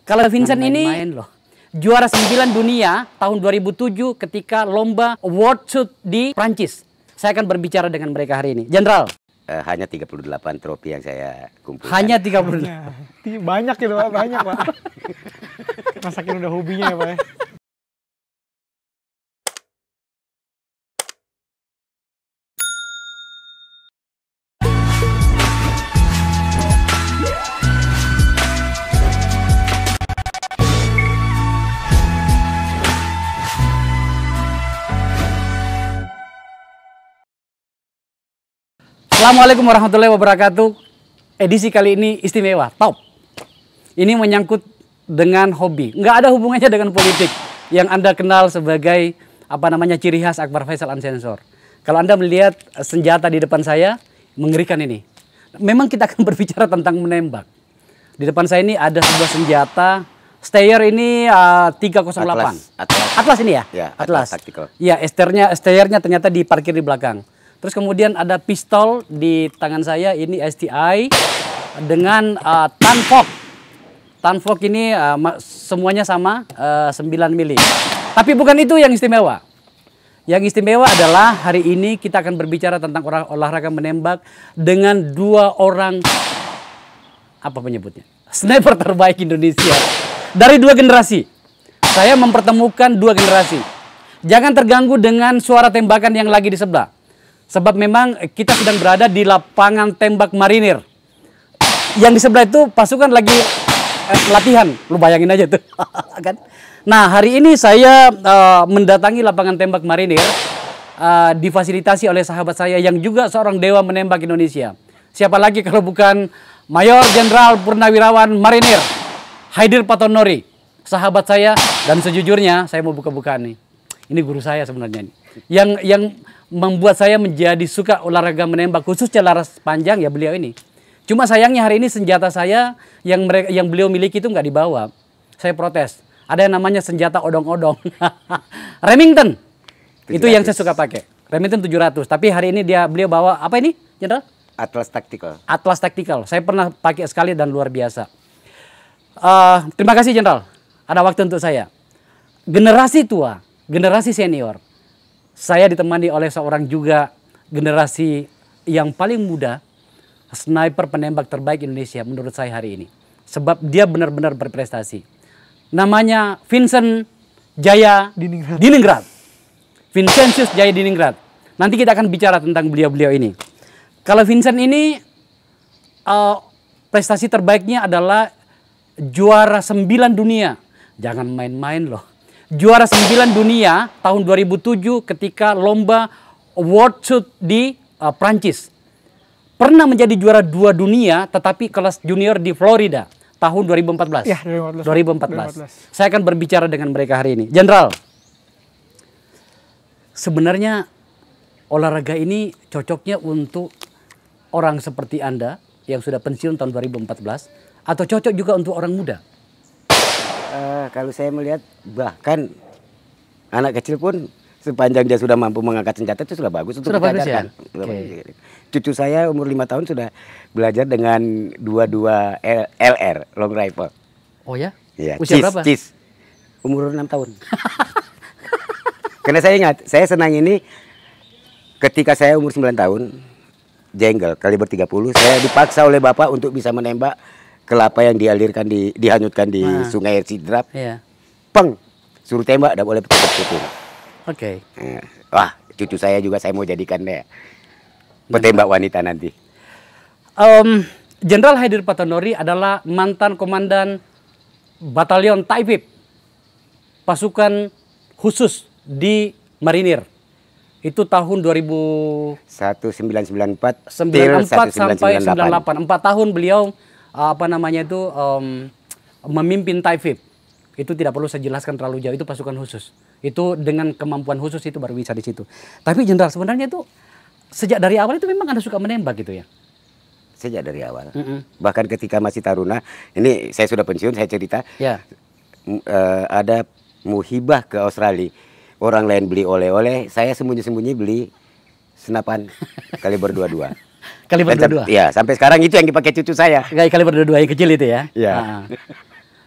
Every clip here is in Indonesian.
Kalau Vincent ini main loh. Juara 9 dunia tahun 2007 ketika lomba World Shoot di Prancis. Saya akan berbicara dengan mereka hari ini. Jenderal. Hanya 38 trofi yang saya kumpulkan. Hanya 38. Banyak gitu Pak, banyak Pak. Masakin udah hobinya ya Pak ya. Assalamualaikum warahmatullahi wabarakatuh. Edisi kali ini istimewa, top. Ini menyangkut dengan hobi. Nggak ada hubungannya dengan politik yang Anda kenal sebagai ciri khas Akbar Faisal Unsensor. Kalau Anda melihat senjata di depan saya, mengerikan ini. Memang kita akan berbicara tentang menembak. Di depan saya ini ada sebuah senjata. Steyr ini 308. Atlas ini ya? Ya, Atlas. Tactical. Ya, Steyrnya ternyata diparkir di belakang. Terus kemudian ada pistol di tangan saya, ini STI dengan Tanfoc. Tanfoc ini semuanya sama 9 mili. Tapi bukan itu yang istimewa. Yang istimewa adalah hari ini kita akan berbicara tentang olahraga menembak dengan dua orang, apa penyebutnya? Sniper terbaik Indonesia. Dari dua generasi. Saya mempertemukan dua generasi. Jangan terganggu dengan suara tembakan yang lagi di sebelah. Sebab memang kita sedang berada di lapangan tembak marinir. Yang di sebelah itu pasukan lagi latihan. Lu bayangin aja tuh. Kan? Nah, hari ini saya mendatangi lapangan tembak marinir. Difasilitasi oleh sahabat saya yang juga seorang dewa menembak Indonesia. Siapa lagi kalau bukan Mayor Jenderal Purnawirawan Marinir Haidir Patonori. Sahabat saya, dan sejujurnya saya mau buka-bukaan nih. Ini guru saya sebenarnya nih. Yang membuat saya menjadi suka olahraga menembak, khususnya laras panjang, ya beliau ini. Cuma sayangnya hari ini senjata saya yang beliau miliki itu nggak dibawa. Saya protes. Ada yang namanya senjata odong-odong. Remington. 700. Itu yang saya suka pakai. Remington 700. Tapi hari ini beliau bawa apa ini, Jenderal? Atlas Tactical. Atlas Tactical. Saya pernah pakai sekali dan luar biasa. Terima kasih Jenderal. Ada waktu untuk saya. Generasi tua, generasi senior. Saya ditemani oleh seorang juga generasi yang paling muda, sniper penembak terbaik Indonesia menurut saya hari ini. Sebab dia benar-benar berprestasi. Namanya Vincent Jaya Diningrat. Vincentius Jaya Diningrat. Nanti kita akan bicara tentang beliau-beliau ini. Kalau Vincent ini, prestasi terbaiknya adalah juara 9 dunia. Jangan main-main loh. Juara 9 dunia tahun 2007 ketika lomba World Shoot di Prancis. Pernah menjadi juara 2 dunia tetapi kelas junior di Florida tahun 2014. Ya, 2014. Saya akan berbicara dengan mereka hari ini. Jenderal, sebenarnya olahraga ini cocoknya untuk orang seperti Anda yang sudah pensiun tahun 2014 atau cocok juga untuk orang muda? Kalau saya melihat bahkan anak kecil pun sepanjang dia sudah mampu mengangkat senjata itu sudah bagus untuk diajarkan. Ya? Okay. Cucu saya umur 5 tahun sudah belajar dengan 22 LR long rifle. Oh ya? Iya. Usia berapa? Umur 6 tahun. Karena saya ingat, saya senang ini ketika saya umur 9 tahun, jengkel kaliber 30, saya dipaksa oleh bapak untuk bisa menembak kelapa yang dialirkan dihanyutkan di sungai Sidrap. Iya. Peng, suruh tembak, tidak boleh putus-putus. Oke. Wah, cucu saya juga saya mau jadikan deh petembak wanita nanti. Jenderal Haidir Patonori adalah mantan komandan Batalion Taifib, pasukan khusus di Marinir. Itu tahun 1994 sampai 98. 4 tahun beliau memimpin Taifib. Itu tidak perlu saya jelaskan terlalu jauh, itu pasukan khusus. Itu dengan kemampuan khusus itu baru bisa di situ. Tapi Jenderal, sebenarnya itu sejak dari awal itu memang Anda suka menembak gitu ya? Sejak dari awal. Bahkan ketika masih taruna, ini saya sudah pensiun, saya cerita. Ya. Ada muhibah ke Australia. Orang lain beli oleh-oleh, saya sembunyi-sembunyi beli senapan kaliber 22. Kaliber 22? Ya, sampai sekarang itu yang dipakai cucu saya. Kayak kaliber 22 yang kecil itu ya? Iya.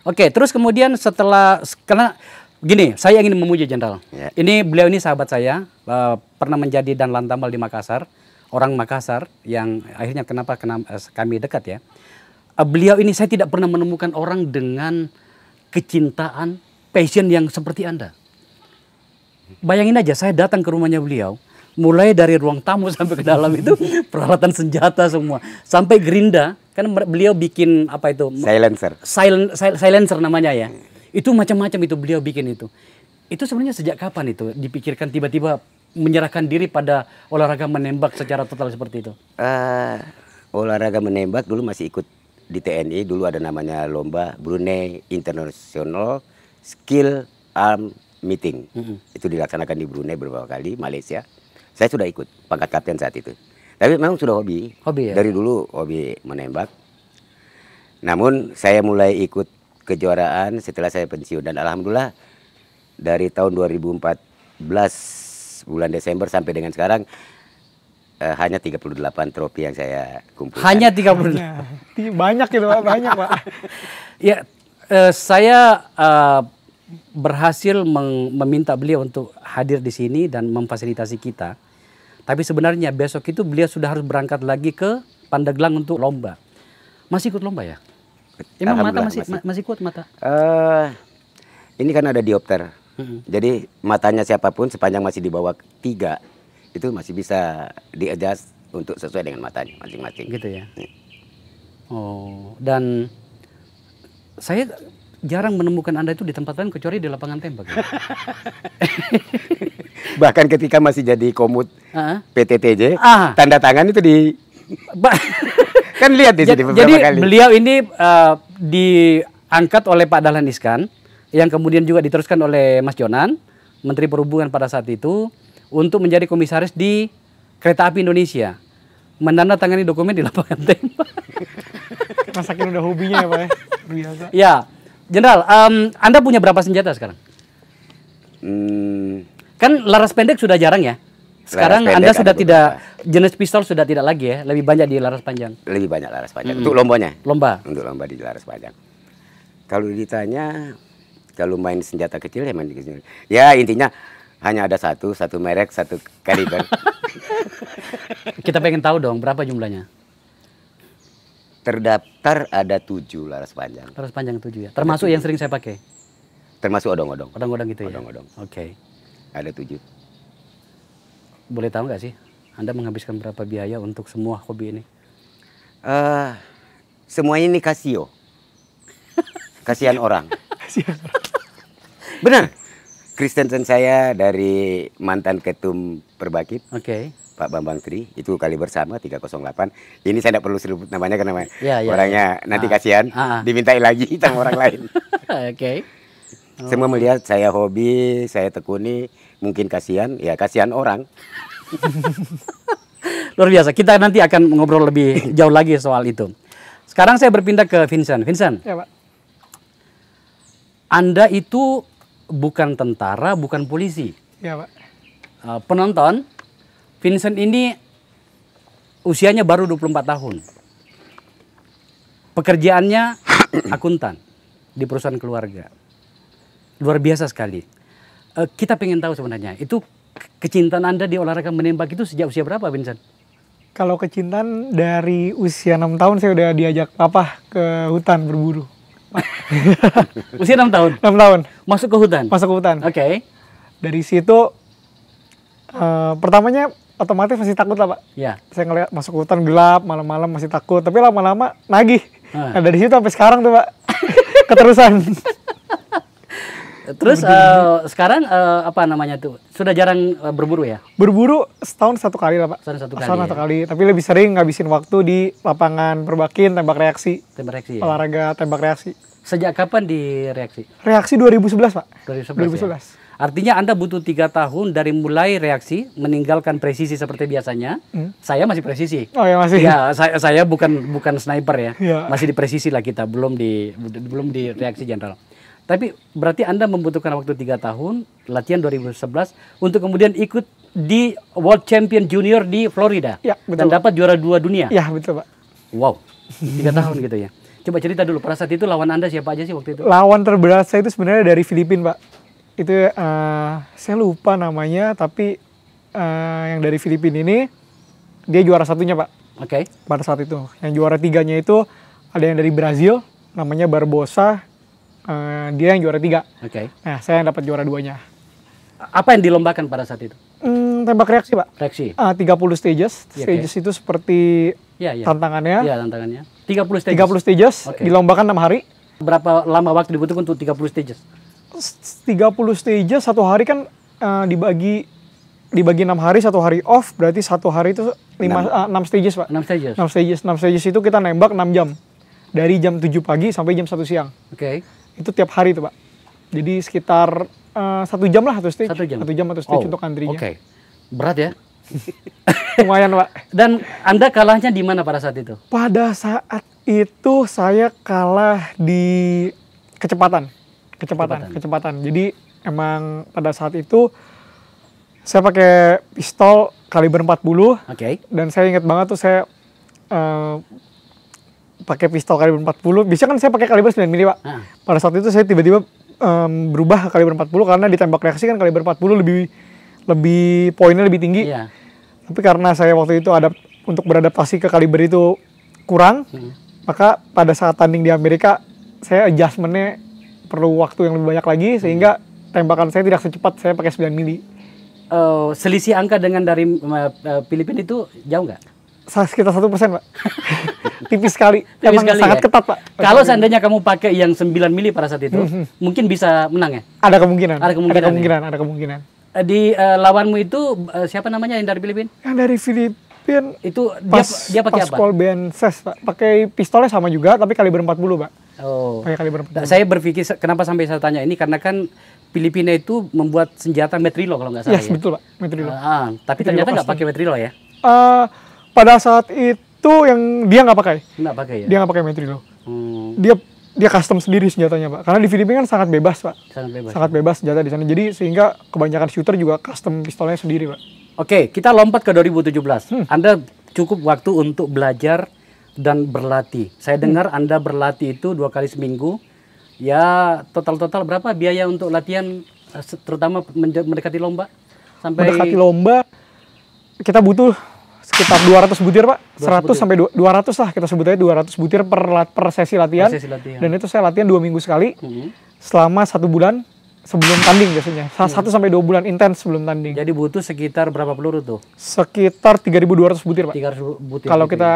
Oke, terus kemudian setelah, karena gini, saya ingin memuji Jenderal. Ya. Ini beliau ini sahabat saya, pernah menjadi Danlan Tambal di Makassar, orang Makassar yang akhirnya kenapa kami dekat ya. Beliau ini saya tidak pernah menemukan orang dengan kecintaan, passion yang seperti Anda. Bayangin aja, saya datang ke rumahnya beliau, mulai dari ruang tamu sampai ke dalam itu peralatan senjata semua, sampai gerinda. Kan beliau bikin apa itu? Silencer namanya ya. Itu macam-macam itu beliau bikin itu. Itu sebenarnya sejak kapan itu dipikirkan tiba-tiba menyerahkan diri pada olahraga menembak secara total seperti itu? Olahraga menembak dulu masih ikut di TNI. Dulu ada namanya lomba Brunei International Skill Arm Meeting. Itu dilaksanakan di Brunei beberapa kali, Malaysia. Saya sudah ikut pangkat kapten saat itu. Tapi memang sudah hobi. Hobi ya? Dari dulu hobi menembak. Namun saya mulai ikut kejuaraan setelah saya pensiun. Dan alhamdulillah dari tahun 2014 bulan Desember sampai dengan sekarang hanya 38 trofi yang saya kumpulkan. Hanya 38? Banyak gitu Pak, banyak Pak. Ya, saya berhasil meminta beliau untuk hadir di sini dan memfasilitasi kita. Tapi sebenarnya besok itu beliau sudah harus berangkat lagi ke Pandeglang untuk lomba. Masih ikut lomba ya? Emang mata masih kuat mata? Ini kan ada diopter. Jadi matanya siapapun sepanjang masih di bawah 3 itu masih bisa di-adjust untuk sesuai dengan matanya masing-masing. Gitu ya. Oh, dan saya jarang menemukan Anda itu di tempat lain kecuali di lapangan tembak. Ya? Bahkan ketika masih jadi komut PTTJ, tanda tangan itu kan lihat di sini beberapa jadi kali. Beliau ini diangkat oleh Pak Dahlan Iskan, yang kemudian juga diteruskan oleh Mas Jonan, Menteri Perhubungan pada saat itu, untuk menjadi komisaris di Kereta Api Indonesia. Menandatangani dokumen di lapangan tembak. Masakin udah hobinya ya Pak ya? Biasa. Ya, Jenderal, Anda punya berapa senjata sekarang? Kan laras pendek sudah jarang ya. Sekarang Anda sudah tidak, jenis pistol sudah tidak lagi ya, lebih banyak di laras panjang. Lebih banyak laras panjang. Untuk lombanya? Lomba. Untuk lomba di laras panjang. Kalau ditanya, kalau main senjata kecil ya main kecil. Ya intinya hanya ada satu merek, satu kaliber. Kita pengen tahu dong berapa jumlahnya? Terdaftar ada 7 laras panjang. Laras panjang 7 ya. Termasuk yang sering saya pakai. Termasuk odong-odong. Odong-odong gitu ya. Odong-odong. Oke. Ada 7. Boleh tahu nggak sih, Anda menghabiskan berapa biaya untuk semua hobi ini? Semuanya ini Casio. Kasihan orang. Benar. Kristensen saya dari mantan ketum Perbakit. Oke. Pak Bambang Tri, itu kaliber sama 308. Ini saya tidak perlu sebut namanya karena ya, orangnya nanti kasihan dimintai lagi sama orang lain. Oke. Semua melihat saya hobi, saya tekuni, mungkin kasihan, ya kasihan orang. Luar biasa. Kita nanti akan ngobrol lebih jauh lagi soal itu. Sekarang saya berpindah ke Vincent. Vincent. Ya, Pak. Anda itu bukan tentara, bukan polisi. Ya, Pak. Penonton, Vincent ini usianya baru 24 tahun. Pekerjaannya akuntan di perusahaan keluarga. Luar biasa sekali. Kita pengen tahu sebenarnya, itu kecintaan Anda di olahraga menembak itu sejak usia berapa, Vincent? Kalau kecintaan dari usia 6 tahun saya udah diajak papa ke hutan berburu. Usia 6 tahun? 6 tahun. Masuk ke hutan? Masuk ke hutan. Oke. Dari situ, pertamanya otomatis masih takut lah Pak. Ya. Saya ngeliat masuk ke hutan gelap, malam-malam masih takut. Tapi lama-lama nagih. Nah dari situ sampai sekarang tuh Pak, keterusan. Terus sekarang apa namanya tuh? Sudah jarang berburu ya? Berburu setahun 1 kali lah Pak. Setahun 1 kali. Kali. Tapi lebih sering ngabisin waktu di lapangan Perbakin tembak reaksi. Tembak reaksi. Ya? Olahraga tembak reaksi. Sejak kapan di reaksi? Reaksi 2011 Pak. 2011. Ya? Artinya Anda butuh 3 tahun dari mulai reaksi, meninggalkan presisi seperti biasanya. Saya masih presisi. Oh ya masih. Ya, saya bukan sniper ya. Ya. Masih di presisi lah kita, belum di reaksi general. Tapi berarti Anda membutuhkan waktu 3 tahun, latihan 2011, untuk kemudian ikut di World Champion Junior di Florida. Ya, betul. Dan dapat juara 2 dunia. Ya, betul Pak. Wow, 3 tahun gitu ya. Coba cerita dulu, pada saat itu lawan Anda siapa aja sih waktu itu? Lawan terberat saya itu sebenarnya dari Filipina, Pak. Itu saya lupa namanya, tapi yang dari Filipina ini dia juara satunya, Pak. Oke. Pada saat itu. Yang juara tiganya itu ada yang dari Brazil, namanya Barbosa. Dia yang juara 3. Oke. Nah, saya yang dapat juara 2-nya. Apa yang dilombakan pada saat itu? Tembak reaksi, Pak. Reaksi. 30 stages. Iya, Stages itu seperti Iya, iya. tantangannya. Iya, tantangannya. 30 stages. 30 stages, Oke. dilombakan 6 hari. Berapa lama waktu dibutuhkan untuk 30 stages? 30 stages, 1 hari kan dibagi 6 hari, 1 hari off, berarti 1 hari itu 6 stages, Pak. 6 stages. 6 stages itu kita nembak 6 jam. Dari jam 7 pagi sampai jam 1 siang. Oke. Itu tiap hari tuh, Pak. Jadi sekitar 1 jam lah satu stage. 1 jam. 1 jam atau stage untuk antrinya. Oke. Berat ya. Lumayan, Pak. Dan Anda kalahnya di mana pada saat itu? Pada saat itu saya kalah di kecepatan. Kecepatan. Jadi emang pada saat itu saya pakai pistol kaliber 40. Oke. Dan saya ingat banget tuh saya pakai pistol kaliber 40. Biasanya kan saya pakai kaliber 9 mm, Pak. Pada saat itu saya tiba-tiba berubah ke kaliber 40 karena ditembak reaksi kan kaliber 40 lebih poinnya lebih tinggi. Iya. Tapi karena saya waktu itu untuk beradaptasi ke kaliber itu kurang, maka pada saat tanding di Amerika saya adjustmentnya perlu waktu yang lebih banyak lagi sehingga tembakan saya tidak secepat saya pakai 9 mm. Selisih angka dengan dari Filipina itu jauh nggak? Sekitar 1%, Pak. Tipis sekali. Tipis Emang sekali, sangat ya? ketat, Pak. Kalau seandainya kamu pakai yang 9 mili pada saat itu, mungkin bisa menang ya? Ada kemungkinan. Ada kemungkinan. Di lawanmu itu siapa namanya yang dari Filipina? Yang dari Filipina Itu dia pakai apa? Pascual Benses, Pak. Pakai pistolnya sama juga tapi kaliber 40, Pak. Oh. Pakai kaliber 40. Saya berpikir kenapa sampai saya tanya ini karena kan Filipina itu membuat senjata metrilo kalau nggak salah Yes, ya. betul, Pak. Metrilo. Tapi ternyata nggak pakai metrilo ya? Pada saat itu yang dia nggak pakai. Nggak pakai ya? Dia nggak pakai metrilo. Hmm, Dia custom sendiri senjatanya, Pak. Karena di Filipina kan sangat bebas, Pak. sangat bebas. Sangat bebas senjata di sana. Jadi sehingga kebanyakan shooter juga custom pistolnya sendiri, Pak. Oke, kita lompat ke 2017. Anda cukup waktu untuk belajar dan berlatih. Saya dengar Anda berlatih itu 2 kali seminggu. Ya, total berapa biaya untuk latihan, terutama mendekati lomba? Sampai Mendekati lomba, kita butuh sekitar 200 butir, Pak. 100 sampai 200 lah, kita sebut aja 200 butir per sesi latihan. Per sesi latihan. Dan itu saya latihan 2 minggu sekali, selama 1 bulan sebelum tanding biasanya. 1 sampai 2 bulan intens sebelum tanding. Jadi butuh sekitar berapa peluru tuh? Sekitar 3.200 butir, Pak. 300 butir. Kalau gitu kita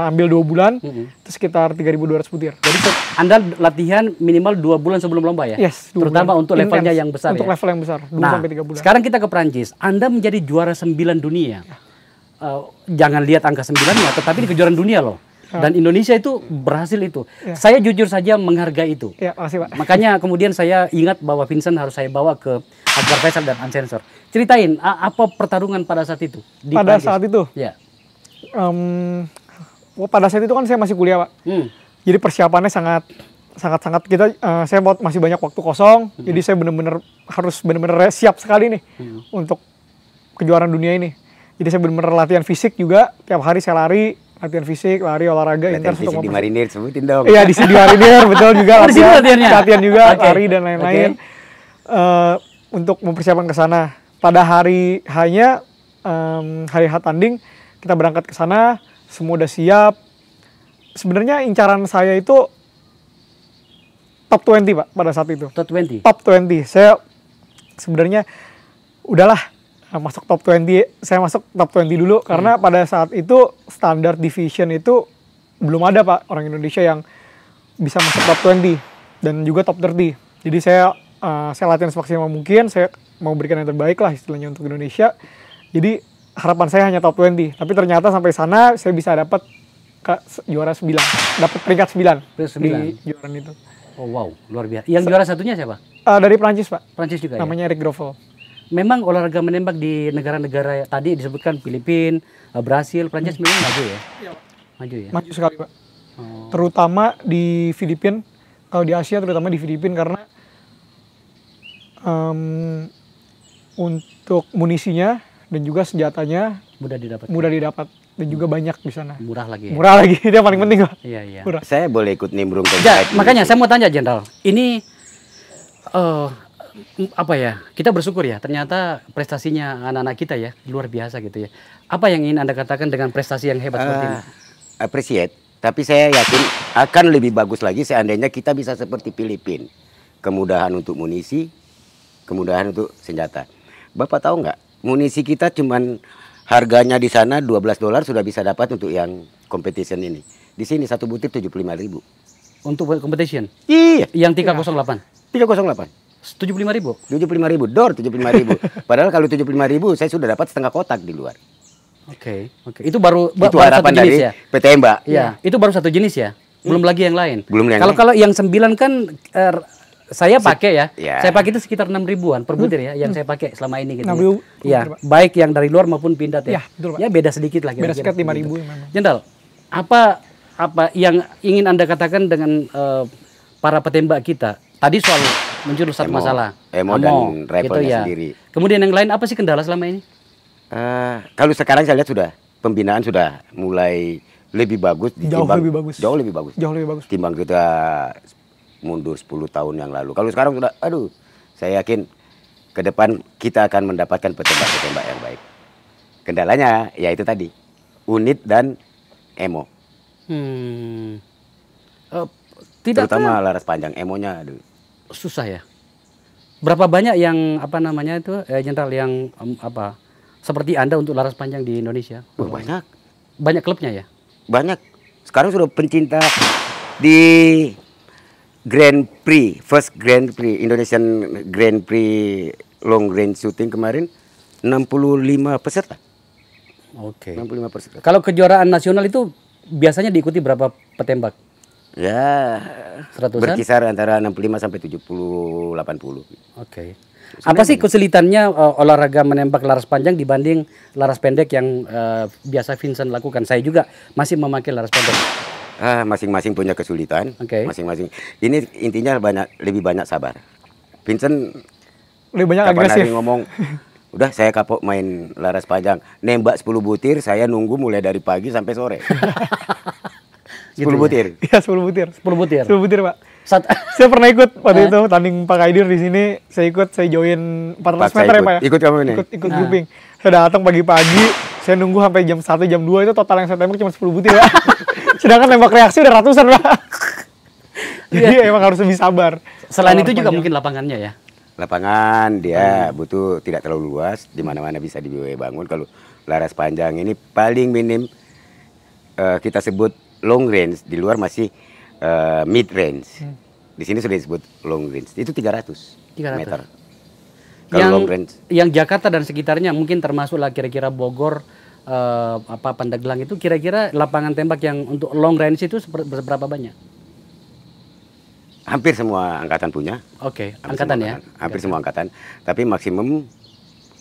ambil 2 bulan, itu sekitar 3.200 butir. Jadi Anda latihan minimal 2 bulan sebelum lomba ya? Yes, 2 terutama bulan. untuk levelnya Intens. yang besar Untuk ya? level yang besar, 2 Nah, sampai 3 bulan. sekarang kita ke Prancis. Anda menjadi juara 9 dunia. Jangan lihat angka 9-nya, tetapi ini kejuaraan dunia loh. Dan Indonesia itu berhasil itu. Saya jujur saja menghargai itu. Ya, makasih, Pak. Makanya kemudian saya ingat bahwa Vincent harus saya bawa ke Akbar Faisal dan Unsensor. Ceritain, apa pertarungan pada saat itu? Di Pada Prancis? saat itu? Ya. Pada saat itu kan saya masih kuliah, Pak. Jadi persiapannya sangat kita saya masih banyak waktu kosong. Jadi saya harus benar-benar siap sekali nih untuk kejuaraan dunia ini. Jadi saya benar-benar latihan fisik juga, tiap hari saya latihan fisik, lari olahraga intens untuk di marinir sebutin dong. Iya, di marinir betul juga di sini latihannya? latihan juga, Oke. lari dan lain-lain. Untuk mempersiapkan ke sana. Pada hari hari tanding kita berangkat ke sana, semua udah siap. Sebenarnya incaran saya itu top 20, Pak, pada saat itu. Top 20? Top 20. Saya sebenarnya udahlah masuk top 20. Saya masuk top 20 dulu karena pada saat itu standar division itu belum ada, Pak, orang Indonesia yang bisa masuk top 20 dan juga top 30. Jadi saya latihan semaksimal mungkin, saya mau berikan yang terbaik lah istilahnya untuk Indonesia. Jadi harapan saya hanya top 20, tapi ternyata sampai sana saya bisa dapat juara 9, dapat peringkat 9 di juaraan itu. Oh wow, luar biasa. Yang juara satunya siapa? Dari Prancis, Pak. Prancis juga Namanya ya? Eric Grovel. Memang olahraga menembak di negara-negara tadi disebutkan Filipina, Brasil, Prancis memang maju ya? Maju ya? Maju sekali, Pak. Terutama di Filipina, kalau di Asia terutama di Filipina karena untuk munisinya dan juga senjatanya Mudah didapat. mudah didapat. dan juga banyak di sana. Murah lagi. Ya? Murah lagi, itu yang paling penting Pak. Iya, iya. Murah. Saya boleh ikut nimbrung ke Makanya saya mau tanya Jenderal, ini apa ya? Kita bersyukur ya, ternyata prestasinya anak-anak kita ya luar biasa gitu ya. Apa yang ingin Anda katakan dengan prestasi yang hebat seperti ini? Appreciate, tapi saya yakin akan lebih bagus lagi seandainya kita bisa seperti Filipina. Kemudahan untuk munisi, kemudahan untuk senjata. Bapak tahu nggak, munisi kita cuman harganya di sana $12 sudah bisa dapat untuk yang competition ini. Di sini satu butir 75.000. Untuk competition? Iya. Yang 308? 308. 75.000? 75.000, door 75.000. Padahal kalau 75.000 saya sudah dapat setengah kotak di luar. Oke. Itu baru Itu baru harapan satu jenis dari ya? PT Mbak. Iya, itu baru satu jenis ya? Belum lagi yang lain? Belum yang lain. Kalau yang 9 kan saya pakai ya. Ya. Saya pakai itu sekitar 6 ribuan per butir ya yang saya pakai selama ini gitu. 6 ribu Iya, per butir, Pak. baik yang dari luar maupun pindad ya. Iya, betul, Pak. Ya beda sedikit lah Beda kira-kira. sekitar 5.000 gitu. memang. Jenderal, apa yang ingin Anda katakan dengan para petembak kita? Tadi soal menjurus satu masalah. Emo dan rifle-nya sendiri. Kemudian yang lain apa sih kendala selama ini? Kalau sekarang saya lihat sudah pembinaan sudah mulai lebih bagus. Jauh lebih bagus. Jauh lebih bagus. Jauh lebih bagus. Timbang kita mundur 10 tahun yang lalu. Kalau sekarang sudah, aduh, saya yakin ke depan kita akan mendapatkan petembak-petembak yang baik. Kendalanya ya itu tadi, unit dan emo. Terutama laras panjang, emonya aduh. Susah ya. Berapa banyak yang apa namanya itu Jenderal yang seperti Anda untuk laras panjang di Indonesia? Banyak. Banyak klubnya ya? Banyak. Sekarang sudah pencinta di Grand Prix, first Grand Prix, Indonesian Grand Prix long range shooting kemarin 65 peserta. Oke. 65 peserta. Kalau kejuaraan nasional itu biasanya diikuti berapa petembak? Ya, Seratusan? berkisar antara 65 sampai 70 80. Oke. Apa sih kesulitannya olahraga menembak laras panjang dibanding laras pendek yang biasa Vincent lakukan? Saya juga masih memakai laras pendek. Masing-masing punya kesulitan. Oke. Masing-masing. Ini intinya lebih banyak sabar. Vincent Lebih banyak kapan agresif. hari ngomong, udah saya kapok main laras panjang, nembak 10 butir, saya nunggu mulai dari pagi sampai sore. 10 Gitu ya? butir. Iya, 10 butir. 10 butir. 10 butir, Pak. Sat- Saya pernah ikut waktu itu tanding Pak Kaidir di sini. Saya join 400 Pak, saya meter ya, ikut. Pak ya. Ikut kamu ini? Ikut grouping. Saya datang pagi-pagi, saya nunggu sampai jam 1, jam 2 itu total yang saya tembak cuma 10 butir, Pak. Sedangkan tembak reaksi udah ratusan, Pak. Jadi emang harus lebih sabar. Selain itu Laras juga panjang. mungkin lapangannya ya. Lapangan dia butuh tidak terlalu luas, di mana-mana bisa dibangun. Kalau laras panjang ini paling minim kita sebut long range, di luar masih mid range. Di sini sudah disebut long range. Itu 300 meter. Kalau long range. Yang Jakarta dan sekitarnya mungkin termasuklah kira-kira Bogor, Pandeglang itu kira-kira lapangan tembak yang untuk long range itu seberapa banyak? Hampir semua angkatan punya. Oke, Hampir angkatan semua ya. Hampir semua angkatan. Tapi maksimum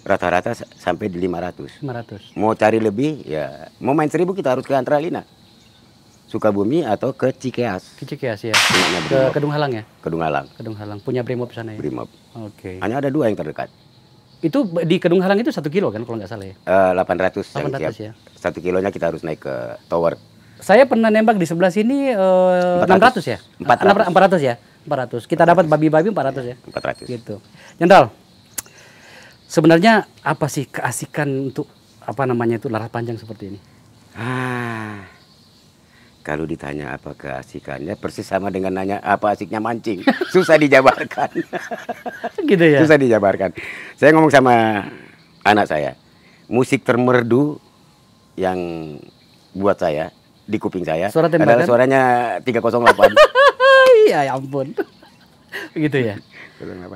rata-rata sampai di 500. 500. Mau cari lebih ya, mau main 1000 kita harus ke Antralina, Sukabumi atau ke Cikeas. Ke Cikeas ya. Punyanya Ke Brimob. Kedung Halang ya. Kedung Halang. Kedung Halang punya Brimob sana ya. Brimob. Oke. Hanya ada 2 yang terdekat. Itu di Kedung Halang itu 1 kilo kan kalau nggak salah ya. 800 yang 800 siap. ya. 1 kilonya kita harus naik ke tower. Saya pernah nembak di sebelah sini 600 ya. 400. 400 ya. 400. Kita dapat babi-babi 400 ya. 400. Gitu. Jenderal, sebenarnya apa sih keasikan untuk apa namanya itu laras panjang seperti ini? Kalau ditanya apa keasikannya, persis sama dengan nanya apa asiknya mancing. Susah dijabarkan. Gitu ya. Susah dijabarkan. Saya ngomong sama anak saya, musik termerdu yang buat saya di kuping saya Suara tembakan? adalah suaranya 308. Iya, ya ampun. Begitu ya.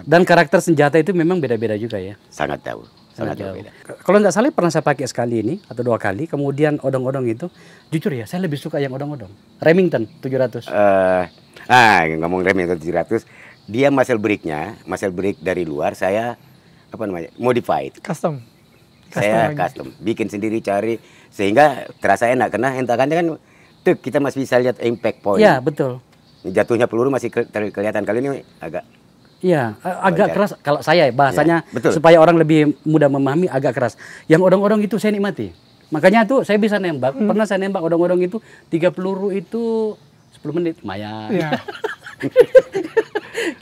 Dan karakter senjata itu memang beda-beda juga ya. Sangat jauh. Sangat jauh beda. Kalau nggak salah pernah saya pakai sekali ini atau 2 kali. Kemudian odong-odong itu, jujur ya, saya lebih suka yang odong-odong. Remington 700. Ngomong Remington 700, dia muscle break dari luar, saya modified. Custom. Saya lagi. custom, bikin sendiri, cari sehingga terasa enak karena hentakannya kan kita masih bisa lihat impact point. Iya, betul. Jatuhnya peluru masih kelihatan. Kali ini agak Iya, agak keras kalau saya bahasanya Ya, betul. supaya orang lebih mudah memahami agak keras. Yang odong-odong itu saya nikmati. Makanya tuh saya bisa nembak. Pernah saya nembak odong-odong itu 3 peluru itu 10 menit, lumayan. Iya.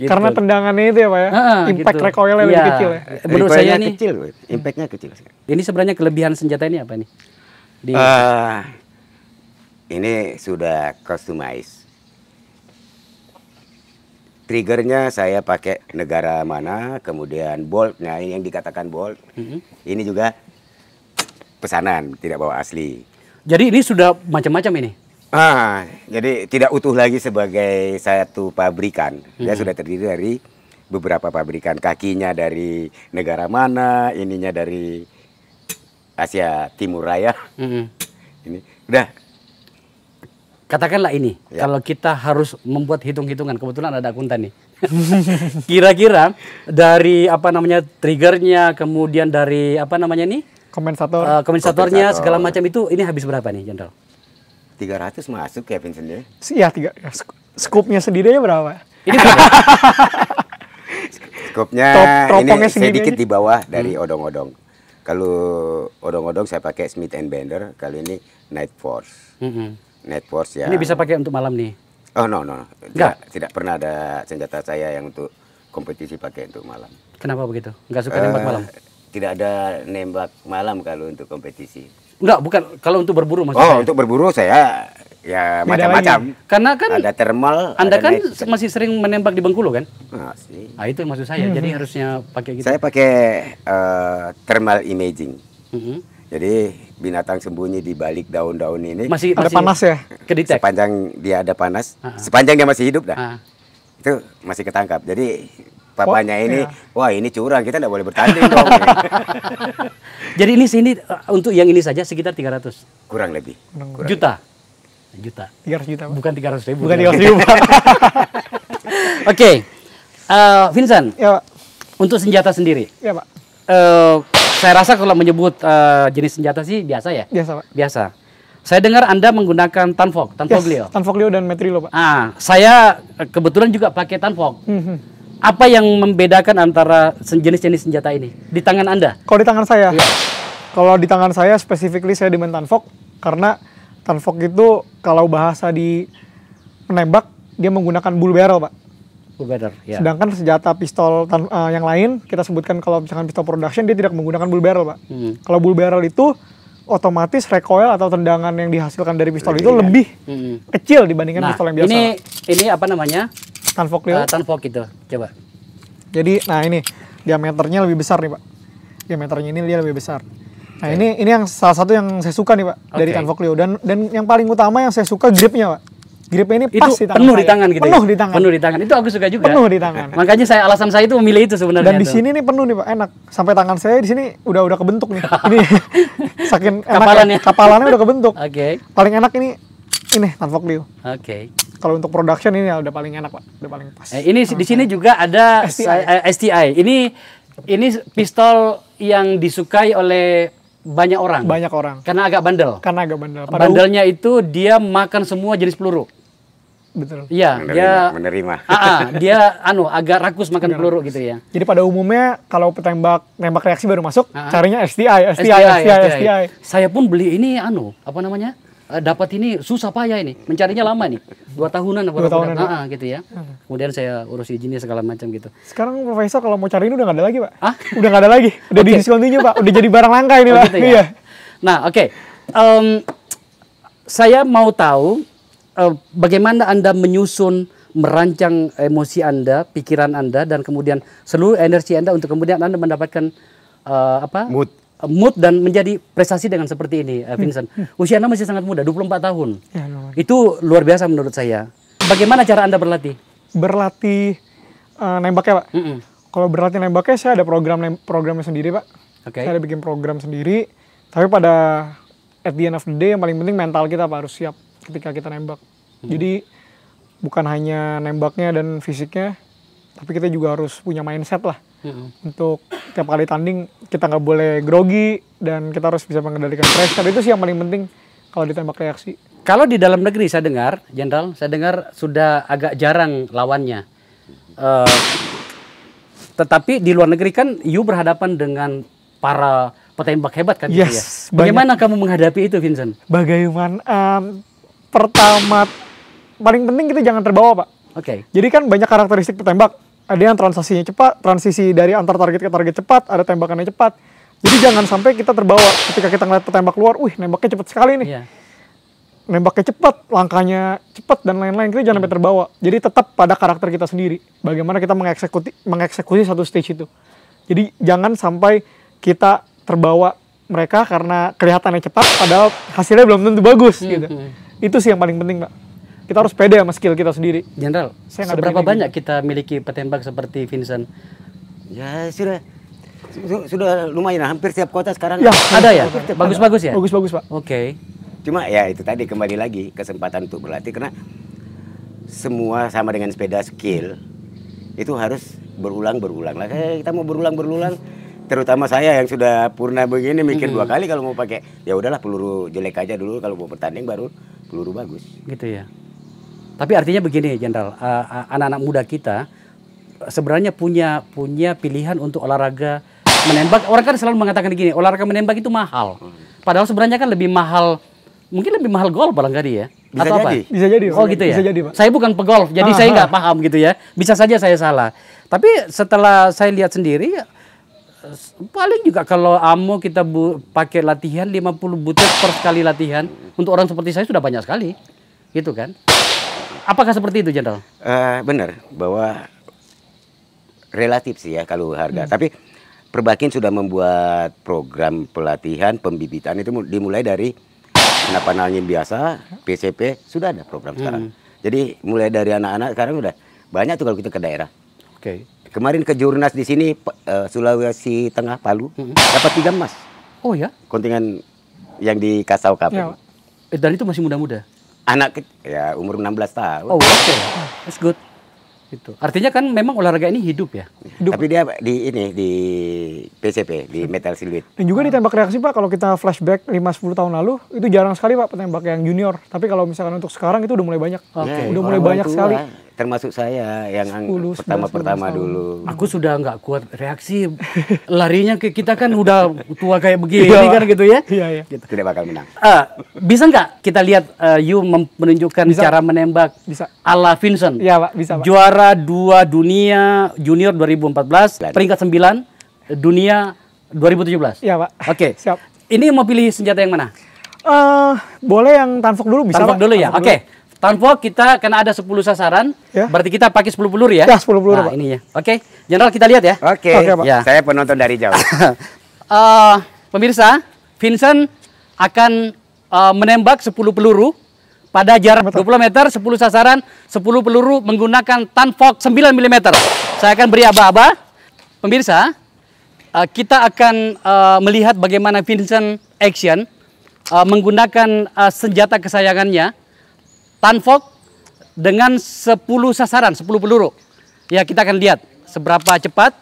Gitu. Karena tendangannya itu ya Pak ya, impact gitu. recoilnya lebih Iya. kecil ya. Menurut saya nih, kecil, impactnya kecil sekali. ini sebenarnya kelebihan senjata ini apa nih? Ini sudah customize. Triggernya saya pakai negara mana, kemudian boltnya ini yang dikatakan bolt. Ini juga pesanan, tidak bawa asli. Jadi ini sudah macam-macam ini. Jadi tidak utuh lagi sebagai satu pabrikan. Dia sudah terdiri dari beberapa pabrikan. Kakinya dari negara mana, ininya dari Asia Timur Raya. Ini udah. Katakanlah ini, Ya. kalau kita harus membuat hitung-hitungan, kebetulan ada akuntan nih. Kira-kira dari apa namanya triggernya, kemudian dari apa namanya nih Kompensator. kompensatornya Kompensator. segala macam itu, ini habis berapa nih, Jenderal? 300 masuk ya Vincent ya. Iya 3. Scoopnya sendiri aja berapa? Ini berapa? Skopnya Teropongnya ini segini sedikit aja. di bawah dari odong-odong. Kalau odong-odong saya pakai Smith and Bender, kali ini Night Force. Night Force ya. Ini bisa pakai untuk malam nih. Oh no. Enggak? Tidak pernah ada senjata saya yang untuk kompetisi pakai untuk malam. Kenapa begitu? Nggak suka nembak malam? Tidak ada nembak malam kalau untuk kompetisi. Enggak, bukan. Kalau untuk berburu maksud Oh, saya. untuk berburu saya ya Beda macam-macam. Karena kan Ada thermal, Anda ada kan night. masih sering menembak di Bengkulu kan? Sih. Nah, itu maksud saya. Jadi harusnya pakai gitu. Saya pakai thermal imaging. Mhm. Jadi binatang sembunyi di balik daun-daun ini. Masih Ada panas ya? Kedetek. Sepanjang dia ada panas, sepanjang dia masih hidup dah, Ah. itu masih ketangkap. Jadi papanya ini, iya. wah ini curang, kita tidak boleh bertanding dong. Jadi ini sini untuk yang ini saja sekitar 300 Kurang lebih. juta. Juta. 300 juta Pak. Bukan 300 ribu. Bukan 300 ribu Pak. Oke. Vincent, Ya Pak. untuk senjata sendiri. Ya Pak. Saya rasa kalau menyebut jenis senjata sih biasa ya? Biasa Pak. Biasa. Saya dengar Anda menggunakan Tanfoglio. Tanfoglio dan Metrilo Pak. Saya kebetulan juga pakai Tanfog. Apa yang membedakan antara jenis-jenis senjata ini di tangan Anda? Kalau di tangan saya, kalau di tangan saya specifically saya di main Tanfog karena Tanfog itu kalau bahasa di menembak dia menggunakan bull barrel Pak. Better, ya. Sedangkan senjata pistol yang lain kita sebutkan kalau misalkan pistol production dia tidak menggunakan bull barrel Pak. Kalau bull barrel itu otomatis recoil atau tendangan yang dihasilkan dari pistol itu lebih kecil dibandingkan pistol yang biasa. Ini apa namanya? Tanfoglio. Tanfog itu. Coba. Jadi, nah ini diameternya lebih besar nih Pak. Diameternya ini dia lebih besar. Nah ini yang salah satu yang saya suka nih Pak dari Tanfoglio dan yang paling utama yang saya suka gripnya Pak. Gripnya ini pas Itu di tangan penuh saya. di tangan gitu. Penuh ya? di tangan. Penuh di tangan. Itu aku suka juga. Penuh di tangan. Makanya alasan saya itu memilih itu sebenarnya. Dan di tuh. sini nih penuh nih Pak, enak. Sampai tangan saya di sini udah kebentuk nih. Ini saking enak Kapalannya. kapalannya udah kebentuk. Oke. Paling enak ini Tanfoglio. Oke. Kalau untuk production ini ya udah paling enak Pak, udah paling pas. Ini di sini juga ada STI. Ini pistol yang disukai oleh banyak orang. Banyak orang. Karena agak bandel. Karena agak bandel. Bandelnya itu dia makan semua jenis peluru. Betul. Iya, menerima. dia agak rakus makan peluru gitu ya. Jadi pada umumnya kalau nembak reaksi baru masuk, carinya STI. Saya pun beli ini apa namanya? Dapat ini susah payah ini. Mencarinya lama nih. 2 tahunan apa 2 tahunan. gitu ya. Kemudian saya urus izinnya segala macam gitu. Sekarang Profesor kalau mau cari ini udah nggak ada lagi Pak. Ah? Udah nggak ada lagi. Udah discontinue Pak. Udah jadi barang langka ini Pak. Gitu ya? Iya. Nah, oke. Saya mau tahu bagaimana Anda menyusun, merancang emosi Anda, pikiran Anda, dan kemudian seluruh energi Anda untuk kemudian Anda mendapatkan mood dan menjadi prestasi dengan seperti ini, Vincent. Usia Anda masih sangat muda, 24 tahun. Ya, Itu luar biasa menurut saya. Bagaimana cara Anda berlatih? Berlatih nembaknya Pak. Kalau berlatih nembaknya saya ada programnya sendiri Pak. Oke. Saya ada bikin program sendiri. Tapi pada at the end of the day yang paling penting mental kita Pak harus siap ketika kita nembak. Jadi bukan hanya nembaknya dan fisiknya, tapi kita juga harus punya mindset lah. Untuk tiap kali tanding kita nggak boleh grogi dan kita harus bisa mengendalikan pressure. Itu sih yang paling penting kalau ditembak reaksi. Kalau di dalam negeri saya dengar, Jenderal, saya dengar sudah agak jarang lawannya. Tetapi di luar negeri kan you berhadapan dengan para petembak hebat kan? Yes, gitu ya. Bagaimana kamu menghadapi itu, Vincent? Bagaimana? Pertama, paling penting kita jangan terbawa, Pak. Oke. Jadi kan banyak karakteristik petembak. Ada yang transisinya cepat, transisi dari antar target ke target cepat, ada tembakannya cepat. Jadi jangan sampai kita terbawa ketika kita ngeliat petembak keluar, wih nembaknya cepat sekali nih. Iya. Nembaknya cepat, langkahnya cepat dan lain-lain, kita jangan sampai terbawa. Jadi tetap pada karakter kita sendiri. Bagaimana kita mengeksekusi satu stage itu. Jadi jangan sampai kita terbawa mereka karena kelihatannya cepat, padahal hasilnya belum tentu bagus gitu. Itu sih yang paling penting, Pak. Kita harus pede sama skill kita sendiri. Jenderal, seberapa banyak kita miliki petembak seperti Vincent? Ya sudah lumayan, hampir setiap kota sekarang. Ya, ada ya? Bagus-bagus ya? Bagus-bagus, Pak. Oke. Cuma ya itu tadi kembali lagi kesempatan untuk berlatih, karena semua sama dengan sepeda skill itu harus berulang lah. Kita mau berulang, terutama saya yang sudah purna begini mikir 2 kali kalau mau pakai. Ya udahlah, peluru jelek aja dulu, kalau mau bertanding baru peluru bagus. Gitu ya. Tapi artinya begini, Jenderal, anak-anak muda kita sebenarnya punya pilihan untuk olahraga menembak. Orang kan selalu mengatakan gini, olahraga menembak itu mahal. Padahal sebenarnya kan lebih mahal. Mungkin lebih mahal golf barangkali ya? Bisa atau jadi. apa? Bisa jadi. Oh gitu ya? Bisa jadi, Pak. Saya bukan pegolf, jadi saya nggak paham gitu ya. Bisa saja saya salah. Tapi setelah saya lihat sendiri, paling juga kalau ammo kita pakai latihan 50 butir per sekali latihan. Untuk orang seperti saya sudah banyak sekali. Gitu kan? Apakah seperti itu, Jenderal? Benar, bahwa relatif sih ya kalau harga. Tapi Perbakin sudah membuat program pelatihan pembibitan itu dimulai dari senapan angin biasa, PCP, sudah ada program sekarang. Jadi mulai dari anak-anak sekarang udah banyak tuh kalau kita ke daerah. Oke. Kemarin ke Jurnas di sini Sulawesi Tengah, Palu, dapat 3 emas. Oh ya? Kontingen yang di Kasau Cup. Ya, Dan itu masih muda-muda. Anak ya umur 16 tahun. Oh, oke. That's good. Gitu. Artinya kan memang olahraga ini hidup ya. Tapi dia di PCP, di Metal Silhouette. Dan juga ditembak reaksi, Pak, kalau kita flashback 5-10 tahun lalu, itu jarang sekali, Pak, petembak yang junior. Tapi kalau misalkan untuk sekarang itu udah mulai banyak. Oke. Udah mulai banyak sekali. Termasuk saya yang 10, pertama 11 dulu. Aku sudah nggak kuat reaksi. Larinya ke kita kan udah tua kayak begini Iya, kan gitu ya. Iya, iya. Tidak bakal menang. Bisa nggak kita lihat you menunjukkan cara menembak Bisa. ala Vincent? Iya, Pak, bisa, Pak. Juara 2 dunia junior 2014, peringkat 9 dunia 2017. Iya, Pak. Oke. Siap. Ini mau pilih senjata yang mana? Boleh yang tanfok dulu, bisa, Tanfok Pak? dulu ya. Oke. Tanfok kita karena ada 10 sasaran, Ya. berarti kita pakai 10 peluru ya? Ya, 10 peluru, Nah, Pak. ini ya. Oke. Jenderal kita lihat ya. Oke, Oke, Pak. Ya. saya penonton dari jauh. Pemirsa, Vincent akan menembak 10 peluru pada jarak 20 meter, 10 sasaran, 10 peluru menggunakan Tanfok 9 mm. Saya akan beri aba-aba. Pemirsa, kita akan melihat bagaimana Vincent action menggunakan senjata kesayangannya, Tanfok dengan 10 sasaran, 10 peluru. Ya, kita akan lihat seberapa cepat.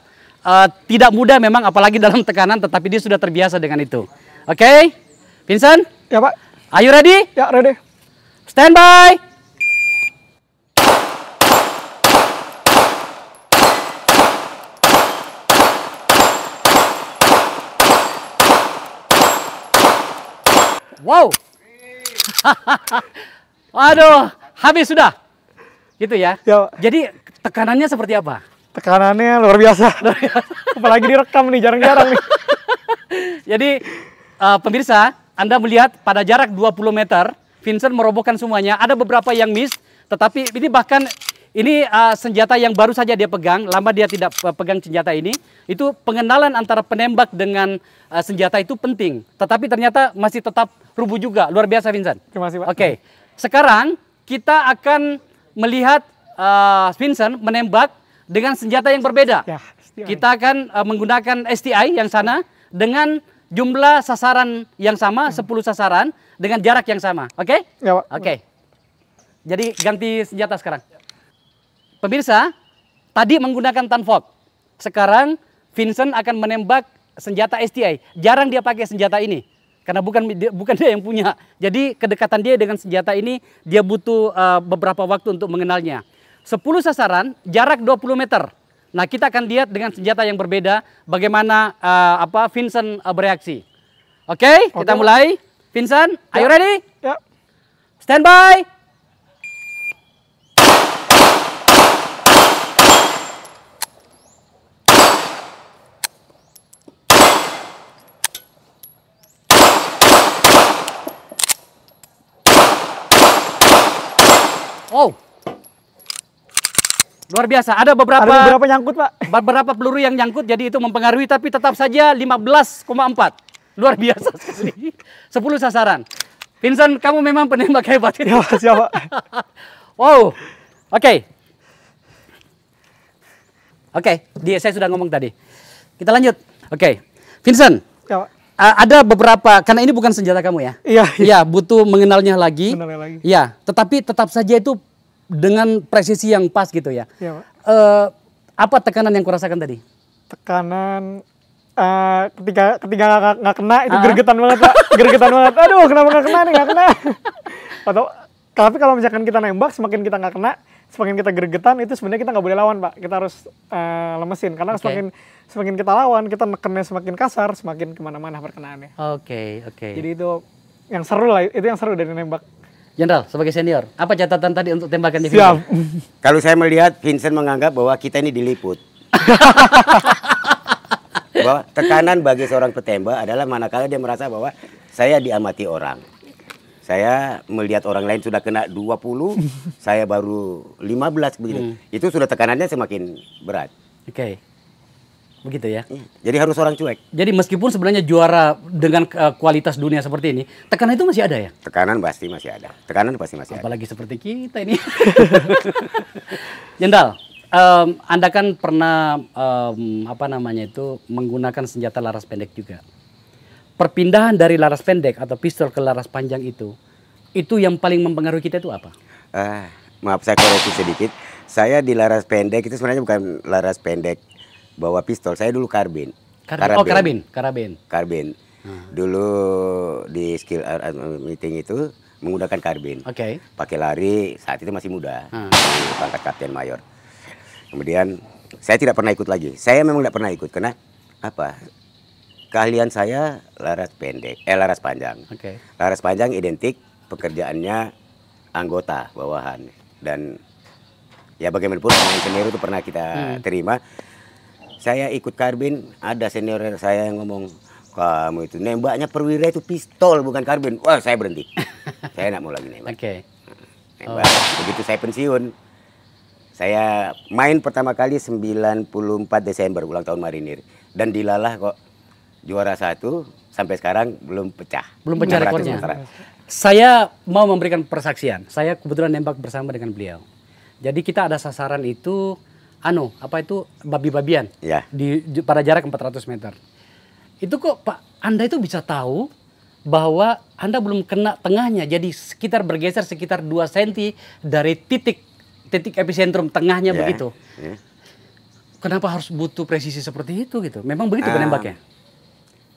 Tidak mudah memang, apalagi dalam tekanan, tetapi dia sudah terbiasa dengan itu. Oke, Vincent? Ya, Pak. Are you ready? Ya, ready. Stand by! Wow! Waduh, habis sudah. Gitu ya. Ya, Pak. Jadi tekanannya seperti apa? Tekanannya luar biasa. Apalagi direkam nih, jarang-jarang nih. Jadi pemirsa, Anda melihat pada jarak 20 meter, Vincent merobohkan semuanya. Ada beberapa yang miss, tetapi ini bahkan ini senjata yang baru saja dia pegang. Lama dia tidak pegang senjata ini. Itu pengenalan antara penembak dengan senjata itu penting. Tetapi ternyata masih tetap rubuh juga. Luar biasa, Vincent. Terima kasih, Pak. Oke, sekarang kita akan melihat Vincent menembak dengan senjata yang berbeda. Ya, STI. Kita akan menggunakan STI yang sana dengan jumlah sasaran yang sama, 10 sasaran dengan jarak yang sama. Oke? Ya, Pak. Oke. Jadi ganti senjata sekarang. Pemirsa, tadi menggunakan Tanfok. Sekarang Vincent akan menembak senjata STI. Jarang dia pakai senjata ini. Karena bukan dia yang punya. Jadi kedekatan dia dengan senjata ini, dia butuh beberapa waktu untuk mengenalnya. 10 sasaran, jarak 20 meter. Nah, kita akan lihat dengan senjata yang berbeda bagaimana Vincent bereaksi. Oke, kita mulai. Vincent, are you ready? Ya. Stand by. Oh, luar biasa. Ada beberapa nyangkut, Pak. Beberapa peluru yang nyangkut, jadi itu mempengaruhi, tapi tetap saja 15,4. Luar biasa sekali. 10 sasaran. Vincent, kamu memang penembak hebat. Ya, siapa? Wow. Oke. Saya sudah ngomong tadi. Kita lanjut. Oke. Vincent. Ya, Pak. Ada beberapa, karena ini bukan senjata kamu ya? Iya. Iya, butuh mengenalnya lagi. Iya, tetapi tetap saja itu dengan presisi yang pas gitu ya. Iya, Pak. Apa tekanan yang kurasakan tadi? Tekanan ketika nggak kena itu gregetan banget, Pak. Gregetan banget. Aduh, kenapa nggak kena nih, nggak kena. Tapi kalau misalkan kita nembak, semakin kita nggak kena, semakin kita gregetan, itu sebenarnya kita nggak boleh lawan, Pak. Kita harus lemesin, karena semakin kita lawan, kita nekennya semakin kasar, semakin kemana-mana perkenaannya. Oke. Jadi itu yang seru lah, itu yang seru dari nembak. Jenderal, sebagai senior, apa catatan tadi untuk tembakan di Siap. Kalau saya melihat Vincent menganggap bahwa kita ini diliput. Bahwa tekanan bagi seorang petembak adalah manakala dia merasa bahwa saya diamati orang. Saya melihat orang lain sudah kena 20, saya baru 15 begitu. Itu sudah tekanannya semakin berat. Oke. Begitu ya. Jadi harus orang cuek. Jadi meskipun sebenarnya juara dengan kualitas dunia seperti ini, tekanan itu masih ada ya? Tekanan pasti masih ada. Tekanan pasti masih ada. Apalagi seperti kita ini. Jenderal, Anda kan pernah menggunakan senjata laras pendek juga. Perpindahan dari laras pendek atau pistol ke laras panjang itu yang paling mempengaruhi kita itu apa? Maaf saya koreksi sedikit. Saya di laras pendek itu sebenarnya bukan laras pendek bawa pistol. Saya dulu karbin. Karbin. Dulu di skill meeting itu menggunakan karbin. Oke. Pakai lari saat itu masih muda. Di pangkat kapten mayor. Kemudian saya tidak pernah ikut lagi. Saya memang tidak pernah ikut karena apa? Keahlian saya laras panjang. Oke. Laras panjang identik pekerjaannya anggota bawahan dan ya bagaimanapun senior itu pernah kita terima. Saya ikut karbin, ada senior saya yang ngomong, kamu itu nembaknya perwira itu pistol bukan karbin. Wah, saya berhenti. Saya tidak mau lagi nembak. Oke. Nembak. Begitu saya pensiun, saya main pertama kali 94 Desember ulang tahun marinir dan dilalah kok juara 1 sampai sekarang belum pecah. Belum pecah rekornya. Saya mau memberikan persaksian. Saya kebetulan nembak bersama dengan beliau. Jadi kita ada sasaran itu babi-babian ya. Pada jarak 400 meter. Itu kok Pak, Anda itu bisa tahu bahwa Anda belum kena tengahnya, jadi bergeser sekitar 2 cm dari titik epicentrum tengahnya begitu. Kenapa harus butuh presisi seperti itu gitu? Memang begitu penembaknya?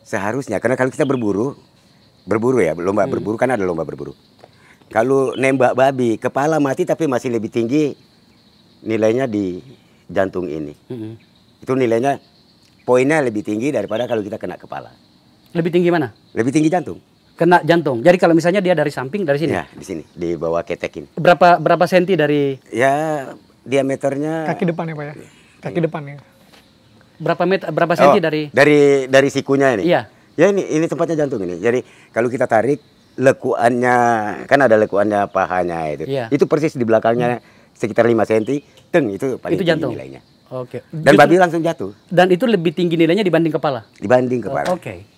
Seharusnya, karena kalau kita berburu ya, lomba berburu kan ada lomba berburu. Kalau nembak babi, kepala mati tapi masih lebih tinggi nilainya di jantung ini. Itu nilainya, poinnya lebih tinggi daripada kalau kita kena kepala. Lebih tinggi mana? Lebih tinggi jantung. Kena jantung. Jadi kalau misalnya dia dari samping, dari sini? Ya, di sini, di bawah ketek ini. Berapa senti dari? Ya, diameternya. Kaki depan ya, Pak ya? Kaki depan ya. Berapa senti dari? Dari sikunya ini. Iya. Ya ini tempatnya jantung ini. Jadi kalau kita tarik lekuannya, kan ada lekuannya pahanya itu. Iya. Itu persis di belakangnya sekitar 5 cm. Itu paling tinggi jantung. nilainya. Oke. Dan babi langsung jatuh. Dan itu lebih tinggi nilainya dibanding kepala? Dibanding kepala. Oke.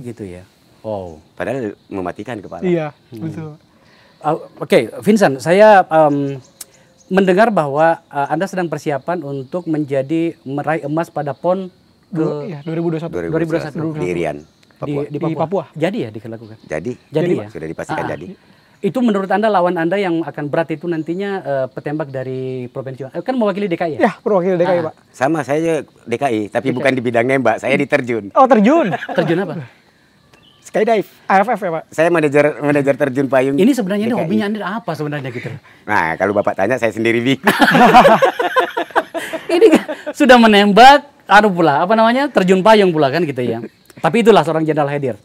Gitu ya. Wow. Padahal mematikan kepala. Iya, betul. Oke, Vincent, saya mendengar bahwa Anda sedang persiapan untuk meraih emas pada PON Iya, 2021. Di Irian, Papua. Di Papua. Jadi ya dilakukan? Jadi ya? Sudah dipastikan jadi. Itu menurut Anda lawan Anda yang akan berat itu nantinya petembak dari provinsi kan mewakili DKI ya? Ya, perwakil DKI, Pak. Sama saya DKI, tapi bukan di bidang nembak, saya diterjun. Oh, terjun. Terjun apa? Skydive. AFF ya, Pak? Saya manajer terjun payung. Ini sebenarnya ini hobinya Anda apa sebenarnya gitu? Nah, kalau Bapak tanya saya sendiri bingung. Ini sudah menembak, pula, apa namanya, terjun payung pula kan gitu ya. Tapi itulah seorang Jenderal Haidir,